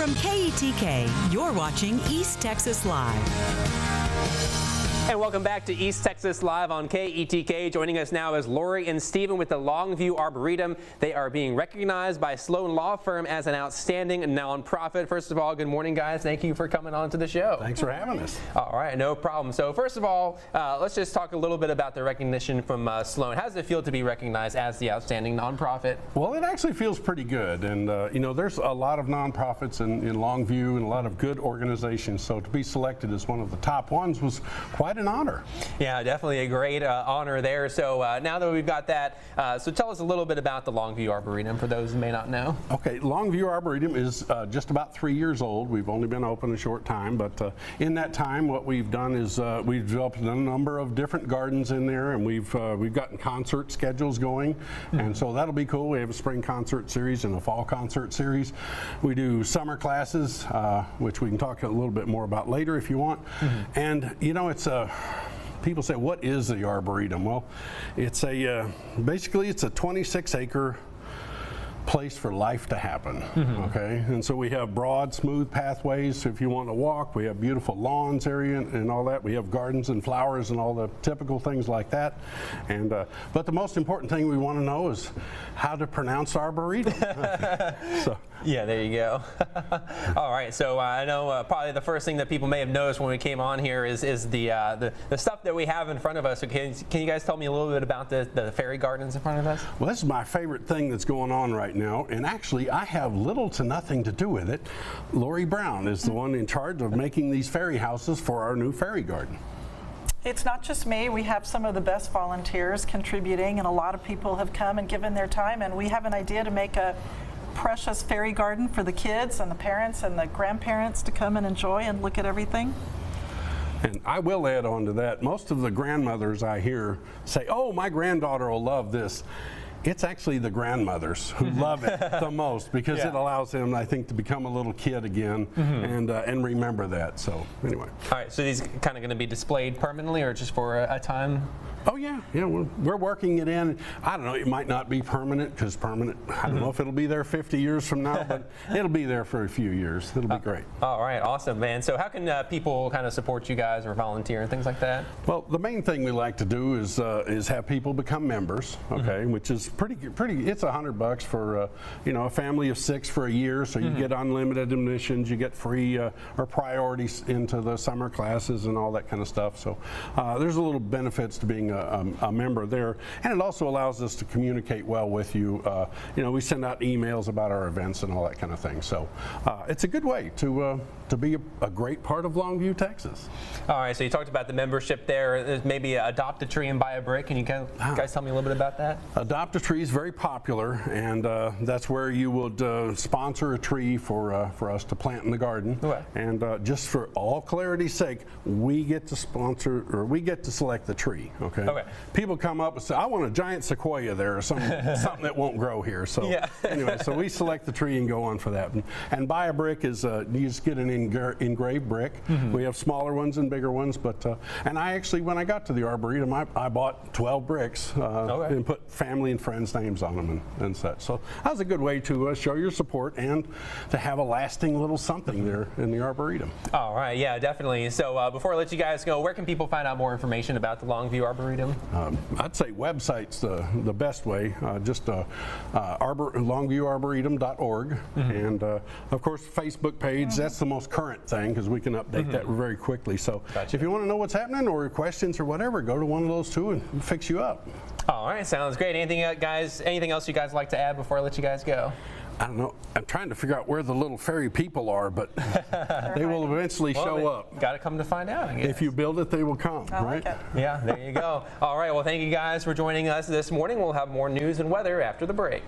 From KETK, you're watching East Texas Live. And welcome back to East Texas Live on KETK. Joining us now is Lori and Stephen with the Longview Arboretum. They are being recognized by Sloan Law Firm as an outstanding nonprofit. First of all, good morning, guys. Thank you for coming on to the show. Thanks for having us. All right, no problem. So first of all, let's just talk a little bit about the recognition from Sloan. How does it feel to be recognized as the outstanding nonprofit? Well, it actually feels pretty good. And, you know, there's a lot of nonprofits in Longview and a lot of good organizations. So to be selected as one of the top ones was quite an honor. Yeah, definitely a great honor there. So now that we've got that, so tell us a little bit about the Longview Arboretum for those who may not know. Okay, Longview Arboretum is just about 3 years old. We've only been open a short time, but in that time what we've done is we've developed a number of different gardens in there, and we've gotten concert schedules going, and so that'll be cool. We have a spring concert series and a fall concert series. We do summer classes, which we can talk a little bit more about later if you want. And you know, it's a people say, what is the Arboretum? Well, it's basically it's a 26-acre place for life to happen. Okay, and so we have broad, smooth pathways if you want to walk. We have beautiful lawns area and all that. We have gardens and flowers and all the typical things like that. And but the most important thing we want to know is how to pronounce Arboretum. So. Yeah, there you go. All right, so I know probably the first thing that people may have noticed when we came on here is the stuff that we have in front of us. So can you guys tell me a little bit about the fairy gardens in front of us? Well, this is my favorite thing that's going on right now, and actually I have little to nothing to do with it. Laurie Brown is the one in charge of making these fairy houses for our new fairy garden. It's not just me. We have some of the best volunteers contributing, and a lot of people have come and given their time, and we have an idea to make a precious fairy garden for the kids and the parents and the grandparents to come and enjoy and look at everything. And I will add on to that, most of the grandmothers I hear say, oh, my granddaughter will love this. It's actually the grandmothers who love it the most, because it allows them, I think, to become a little kid again and remember that. So anyway. All right, so these kind of going to be displayed permanently or just for a time? Oh yeah, we're working it in. I don't know, it might not be permanent, because permanent, I don't know if it'll be there 50 years from now, but it'll be there for a few years. It'll be great. All right, awesome, man. So how can people kind of support you guys or volunteer and things like that? Well, the main thing we like to do is have people become members, okay, which is pretty. It's $100 for you know, a family of 6 for a year, so you get unlimited admissions, you get free or priorities into the summer classes and all that kind of stuff. So there's a little benefits to being a member there, and it also allows us to communicate well with you. You know, we send out emails about our events and all that kind of thing. So it's a good way to be a great part of Longview, Texas. All right, so you talked about the membership there. There's maybe adopt a tree and buy a brick. Can you guys tell me a little bit about that? Adopt a tree is very popular, and that's where you would sponsor a tree for us to plant in the garden. Okay. And just for all clarity's sake, we get to sponsor, or we get to select the tree. Okay. People come up and say, I want a giant sequoia there, or something that won't grow here. So anyway, so we select the tree and go on for that. And buy a brick is you just get an engraved brick. We have smaller ones and bigger ones, but and I actually, when I got to the Arboretum, I bought 12 bricks and put family and friends' names on them and such. So that was a good way to show your support and to have a lasting little something there in the Arboretum. All right, yeah, definitely. So before I let you guys go, where can people find out more information about the Longview Arboretum? I'd say website's the best way. Just longviewarboretum.org, and of course Facebook page. That's the most current thing, because we can update that very quickly. So if you want to know what's happening or questions or whatever, go to one of those two and we'll fix you up. All right, sounds great. Anything else you guys like to add before I let you guys go? I don't know. I'm trying to figure out where the little fairy people are, but they will eventually show up. Got to come to find out, I guess. If you build it, they will come, right? Yeah, there you go. All right, well, thank you guys for joining us this morning. We'll have more news and weather after the break.